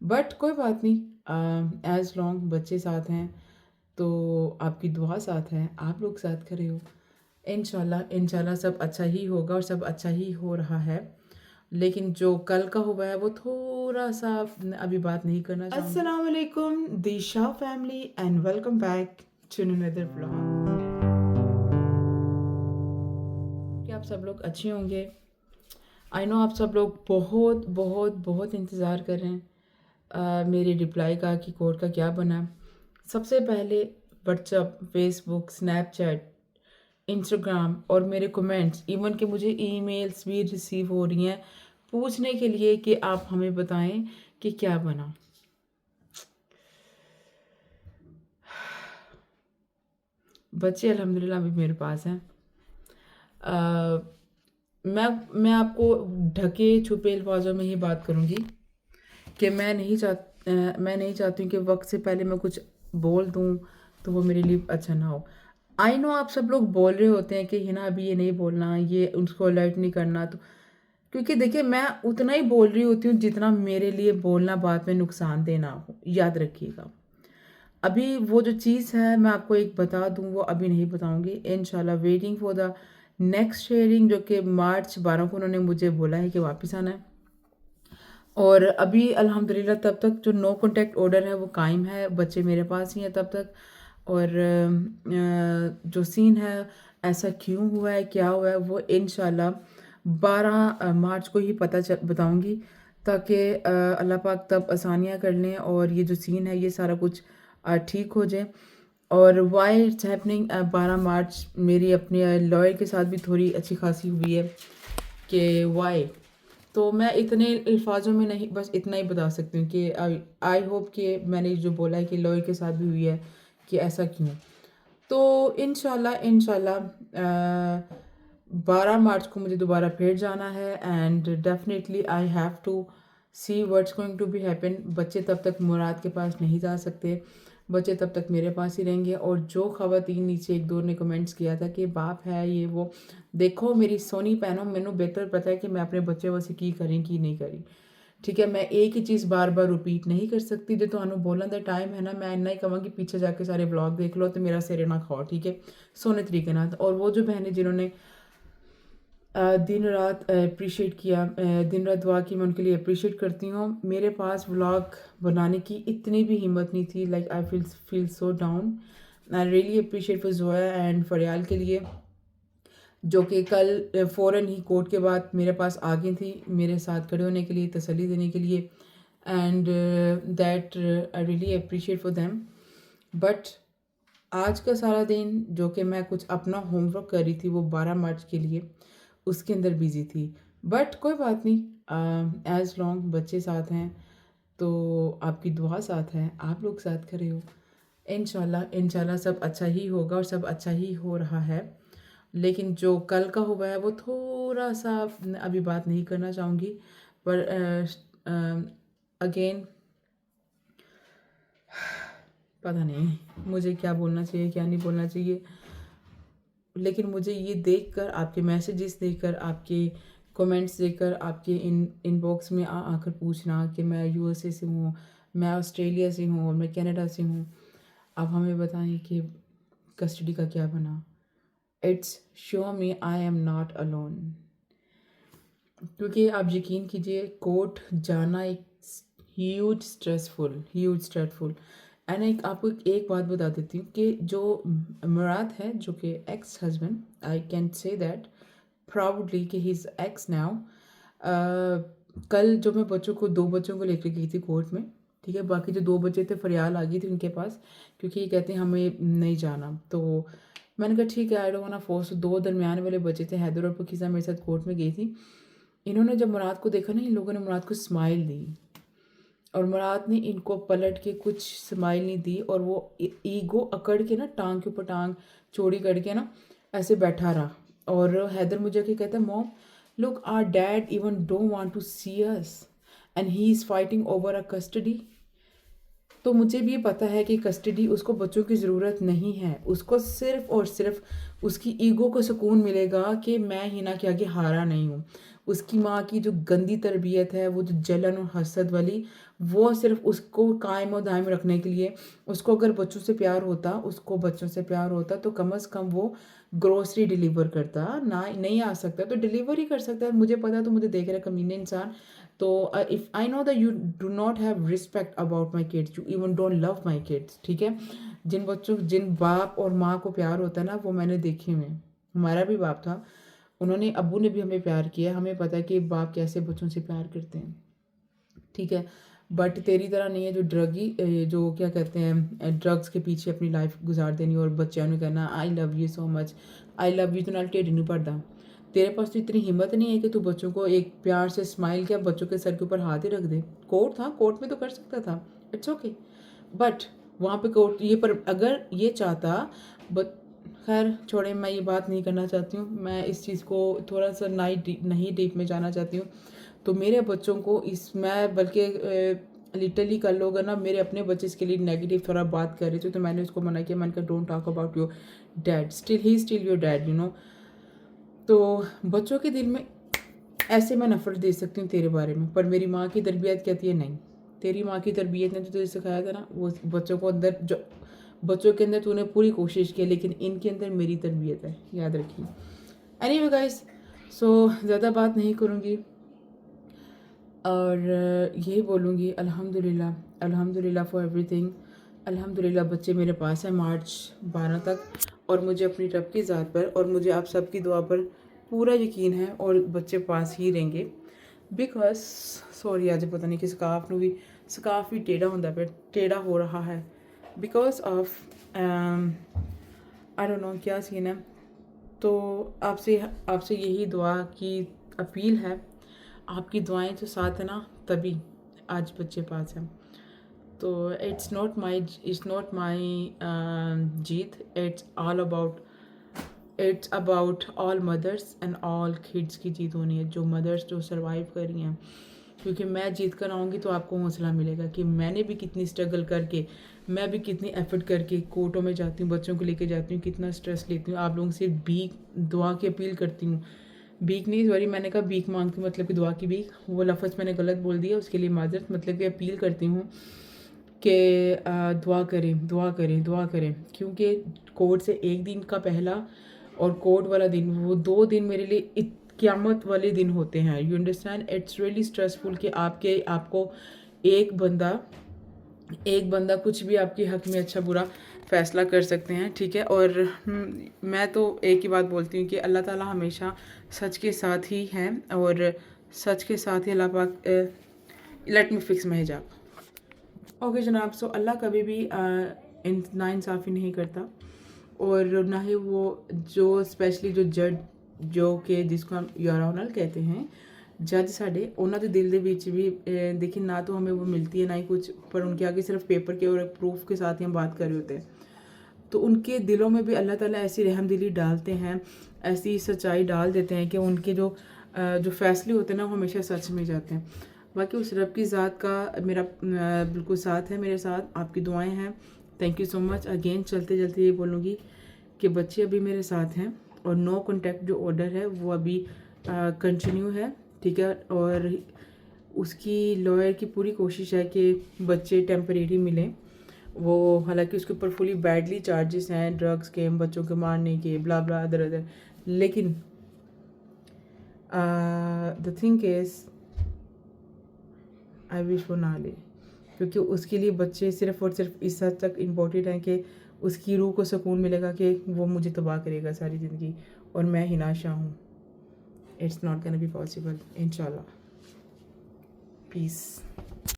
But کوئی بات نہیں، ایز لانگ بچے ساتھ ہیں تو آپ کی دعا ساتھ ہے، آپ لوگ ساتھ کھڑے ہو، انشاءاللہ سب اچھا ہی ہوگا اور سب اچھا ہی ہو رہا ہے۔ لیکن جو کل کا ہوا ہے وہ تھوڑا سا ابھی بات نہیں کرنا چاہوں گی۔ السلام علیکم the Shah family and welcome back to another vlog۔ کہ آپ سب لوگ اچھے ہوں گے، آئی نو آپ سب لوگ بہت بہت بہت انتظار کر رہے ہیں میری رپلائی کا کہ کوڈ کا کیا بنا۔ سب سے پہلے واٹس ایپ، فیس بک، اسنیپ چیٹ، انسٹاگرام اور میرے کومنٹس، ایون کہ مجھے ای میلز بھی ریسیو ہو رہی ہیں پوچھنے کے لیے کہ آپ ہمیں بتائیں کہ کیا بنا۔ بچے الحمدللہ ابھی میرے پاس ہیں۔ میں آپ کو ڈھکے چھپے الفاظوں میں ہی بات کروں گی کہ میں نہیں چاہتی ہوں کہ وقت سے پہلے میں کچھ بول دوں تو وہ میرے لیے اچھا نہ ہو۔ آئی نو آپ سب لوگ بول رہے ہوتے ہیں کہ ہنا ابھی یہ نہیں بولنا، یہ اس کو الرٹ نہیں کرنا، تو کیونکہ دیکھیں میں اتنا ہی بول رہی ہوتی ہوں جتنا میرے لیے بولنا بعد میں نقصان دہ نہ ہو، یاد رکھیے گا۔ ابھی وہ جو چیز ہے میں آپ کو ایک بتا دوں، وہ ابھی نہیں بتاؤں گی، انشاءاللہ waiting for the next sharing, جو کہ مارچ 12 کو انہوں نے مجھے بولا ہے کہ واپس آنا ہے۔ اور ابھی الحمدللہ تب تک جو نو کنٹیکٹ آرڈر ہے وہ قائم ہے، بچے میرے پاس ہی ہیں تب تک۔ اور جو سین ہے ایسا کیوں ہوا ہے کیا ہوا ہے وہ انشاءاللہ 12 مارچ کو ہی بتاؤں گی، تاکہ اللہ پاک تب آسانیاں کر لیں اور یہ جو سین ہے یہ سارا کچھ ٹھیک ہو جائے۔ اور وائی اٹس ہیپننگ 12 مارچ میری اپنے لائر کے ساتھ بھی تھوڑی اچھی خاصی ہوئی ہے کہ وائی، تو میں اتنے الفاظوں میں نہیں، بس اتنا ہی بتا سکتی ہوں کہ آئی ہوپ کہ میں نے جو بولا ہے کہ لوئر کے ساتھ بھی ہوئی ہے کہ ایسا کیوں۔ تو انشاءاللہ 12 مارچ کو مجھے دوبارہ پھر جانا ہے، and definitely I have to see what's going to be happen. بچے تب تک مراد کے پاس نہیں جا سکتے، بچے تب تک میرے پاس ہی رہیں گے۔ اور جو خواتین نیچے ایک دو نے کمنٹس کیا تھا کہ باپ ہے یہ وہ، دیکھو میری سونی پہنو، مینوں بہتر پتہ ہے کہ میں اپنے بچے واسطے کی کریں کی نہیں کری، ٹھیک ہے۔ میں ایک ہی چیز بار بار ریپیٹ نہیں کر سکتی، جو تمہیں بولن دا ٹائم ہے نا، میں اتنا ہی کہوں گی پیچھے جا کے سارے ولاگ دیکھ لو تو میرا سر نہ کھاؤ، ٹھیک ہے، سونے طریقے نہ۔ اور وہ جو بہنیں جنہوں نے دن رات اپریشیٹ کیا، دن رات دعا کی، میں ان کے لیے اپریشیٹ کرتی ہوں۔ میرے پاس ولاگ بنانے کی اتنی بھی ہمت نہیں تھی، like I feel so down. I really appreciate for Zoya and Faryal کے لیے، جو کہ کل فوراً ہی کورٹ کے بعد میرے پاس آ گئی تھی میرے ساتھ کھڑے ہونے کے لیے، تسلی دینے کے لیے، and that I really appreciate for them. But آج کا سارا دن جو کہ میں کچھ اپنا ہوم ورک کر رہی تھی وہ 12 مارچ کے لیے، اس کے اندر بیزی تھی۔ بٹ کوئی بات نہیں، ایز لانگ بچے ساتھ ہیں تو آپ کی دعا ساتھ ہے، آپ لوگ ساتھ کھڑے ہو، انشاءاللہ سب اچھا ہی ہوگا اور سب اچھا ہی ہو رہا ہے۔ لیکن جو کل کا ہوا ہے وہ تھوڑا سا ابھی بات نہیں کرنا چاہوں گی، پر اگین پتہ نہیں مجھے کیا بولنا چاہیے کیا نہیں بولنا چاہیے، لیکن مجھے یہ دیکھ کر، آپ کے میسیجز دیکھ کر، آپ کے کومنٹس دیکھ کر، آپ کے ان باکس میں آ کر پوچھنا کہ میں یو ایس اے سے ہوں، میں آسٹریلیا سے ہوں اور میں کینیڈا سے ہوں، آپ ہمیں بتائیں کہ کسٹڈی کا کیا بنا۔ It's show me I am not alone, کیونکہ آپ یقین کیجئے کورٹ جانا ایک ہیوج اسٹریسفل اینڈ آپ کو ایک بات بتا دیتی ہوں کہ جو مراد ہے، جو کہ x husband, I can say that proudly کہ ہی از ایکس ناؤ، کل جو میں دو بچوں کو لے کے گئی تھی کورٹ میں، ٹھیک ہے، باقی جو 2 بچے تھے فریال آ گئی تھی ان کے پاس، کیونکہ یہ کہتے ہیں ہمیں نہیں جانا، تو میں نے کہا ٹھیک ہے، آئی ڈونٹ وانٹ فورس۔ 2 درمیان والے بچے تھے، حیدر اور پاکیزہ، میرے ساتھ کورٹ میں گئی تھی۔ انہوں نے جب مراد کو دیکھا نا، ان لوگوں نے مراد کو اسمائل دی، اور مراد نے ان کو پلٹ کے کچھ اسمائل نہیں دی، اور وہ ایگو اکڑ کے نا، ٹانگ کے اوپر ٹانگ چوڑی کر کے نا ایسے بیٹھا رہا۔ اور حیدر مجھے کہ کہتا ہے mom look our dad even don't want to see us and he is fighting over a custody. تو مجھے بھی پتہ ہے کہ کسٹڈی اس کو بچوں کی ضرورت نہیں ہے، اس کو صرف اور صرف اس کی ایگو کو سکون ملے گا کہ میں ہنا کے آگے ہارا نہیں ہوں۔ اس کی ماں کی جو گندی تربیت ہے، وہ جو جلن اور حسد والی، وہ صرف اس کو قائم و دائم رکھنے کے لیے، اس کو اگر بچوں سے پیار ہوتا تو کم از کم وہ گروسری ڈیلیور کرتا، نہ نہیں آ سکتا تو ڈیلیور ہی کر سکتا ہے. مجھے پتا تو مجھے دیکھ رہا ہے کمینے انسان. تو if I know that you do not have respect about my kids, you even don't love my kids. ٹھیک ہے، جن باپ اور ماں کو پیار ہوتا ہے نا، وہ میں نے دیکھے ہوئے ہیں. ہمارا بھی باپ تھا، انہوں نے ابو نے بھی ہمیں پیار کیا. ہمیں پتا ہے کہ باپ کیسے بچوں سے پیار کرتے ہیں. ٹھیک ہے، بٹ تیری طرح نہیں ہے جو کیا کہتے ہیں ڈرگس کے پیچھے اپنی لائف گزار دینی اور بچوں نے کہنا آئی love you so much, I love you تو نال ٹیڑھی نہیں پڑتا. تیرے پاس تو اتنی ہمت نہیں ہے کہ تو بچوں کو ایک پیار سے اسمائل کیا، بچوں کے سر کے اوپر ہاتھ ہی رکھ دے. کورٹ میں تو کر سکتا تھا، اٹس اوکے. بٹ وہاں پہ کورٹ یہ پر اگر یہ چاہتا، خیر چھوڑیں، میں یہ بات نہیں کرنا چاہتی ہوں. میں اس چیز کو تھوڑا سا نہیں ڈیپ میں جانا چاہتی ہوں. تو میرے بچوں کو میں بلکہ لٹرلی کر لوگ نا، میرے اپنے بچے اس کے لیے نیگیٹو تھوڑا بات کر رہے تھے تو میں نے اس کو منع کیا. میں نے کہا don't talk about your dad, still your dad تو بچوں کے دل میں ایسے میں نفرت دے سکتی ہوں تیرے بارے میں، پر میری ماں کی تربیت کہتی ہے نہیں. تیری ماں کی تربیت نے تو تجھے سکھایا تھا نا، وہ بچوں کے اندر تو نے پوری کوشش کی، لیکن ان کے اندر میری تربیت ہے، یاد رکھیے. اینی وے گائز، سو زیادہ بات نہیں کروں گی اور یہی بولوں گی الحمد للہ فار ایوری تھنگ. الحمد للہ بچے میرے پاس ہیں مارچ 12 تک، اور مجھے اپنی رب کی ذات پر اور مجھے آپ سب کی دعا پر پورا یقین ہے اور بچے پاس ہی رہیں گے. بیکاز سوری آج پتہ نہیں کہ سکاف بھی ٹیڑھا ہو رہا ہے because of I don't know کیا سین ہے. تو آپ سے یہی دعا کی اپیل ہے، آپ کی دعائیں جو ساتھ ہیں نا، تبھی آج بچے پاس ہیں. تو اٹس ناٹ مائی جیت، اٹس اباؤٹ آل مدرس اینڈ آل کڈس کی جیت ہونی ہے. جو مدرس جو سروائیو کر رہی ہیں، کیونکہ میں جیت کر آؤں گی تو آپ کو حوصلہ ملے گا کہ میں نے بھی کتنی اسٹرگل کر کے، میں بھی کتنی ایفرٹ کر کے کورٹوں میں جاتی ہوں، بچوں کو لے کے جاتی ہوں، کتنا اسٹریس لیتی ہوں. آپ لوگوں سے دعا کی اپیل کرتی ہوں. بھیک نہیں، سوری میں نے کہا بھیک مانگتی ہوں، مطلب کہ دعا کی بھیک، وہ لفظ میں نے غلط بول دیا، اس کے لیے معذرت. مطلب کہ اپیل کرتی ہوں کہ دعا کریں کیونکہ کورٹ سے ایک دن کا پہلا اور کورٹ والا دن، وہ 2 دن میرے لیے قیامت والے دن ہوتے ہیں. You understand, it's really stressful کہ آپ کو ایک بندہ کچھ بھی آپ کے حق میں اچھا برا فیصلہ کر سکتے ہیں. ٹھیک ہے، اور میں تو ایک ہی بات بولتی ہوں کہ اللہ تعالیٰ ہمیشہ سچ کے ساتھ ہی ہیں، اور سچ کے ساتھ ہی اللہ پاک لیٹ می فکس مائی حجاب. اوکے جناب، سو اللہ کبھی بھی ناانصافی نہیں کرتا، اور نہ ہی وہ جو اسپیشلی جو جج جو کہ جس کو ہم یور آنر کہتے ہیں، جج ساڈے انہوں دے دل دے وچ بھی دیکھیں نہ تو ہمیں وہ ملتی ہے نہ ہی کچھ، پر ان کے آگے صرف پیپر کے اور پروف کے ساتھ ہی ہم بات کر رہے ہوتے ہیں. تو ان کے دلوں میں بھی اللہ تعالیٰ ایسی رحم دلی ڈالتے ہیں، ایسی سچائی ڈال دیتے ہیں کہ ان کے جو فیصلے ہوتے ہیں نا، وہ ہمیشہ سچ میں جاتے ہیں. باقی اس رب کی ذات کا میرا بالکل ساتھ ہے، میرے ساتھ آپ کی دعائیں ہیں. Thank you so much. Again چلتے یہ بولوں گی کہ بچے ابھی میرے ساتھ ہیں، اور نو کنٹیکٹ جو آرڈر ہے وہ ابھی کنٹینیو ہے. ٹھیک ہے، اور اس کی لائر کی پوری کوشش ہے کہ بچے ٹیمپریری ملیں. وہ حالانکہ اس کے اوپر فلی بیڈلی چارجز ہیں، ڈرگس کے، بچوں کے مارنے کے، بلا بلا ادھر لیکن دا تھنگ از آئی وش وہ نہ لے، کیونکہ اس کے لیے بچے صرف اور صرف اس حد تک امپورٹنٹ ہیں کہ اس کی روح کو سکون ملے گا کہ وہ مجھے تباہ کرے گا ساری زندگی اور میں ہی ناشا ہوں. It's not gonna be possible. انشاءاللہ. پیس.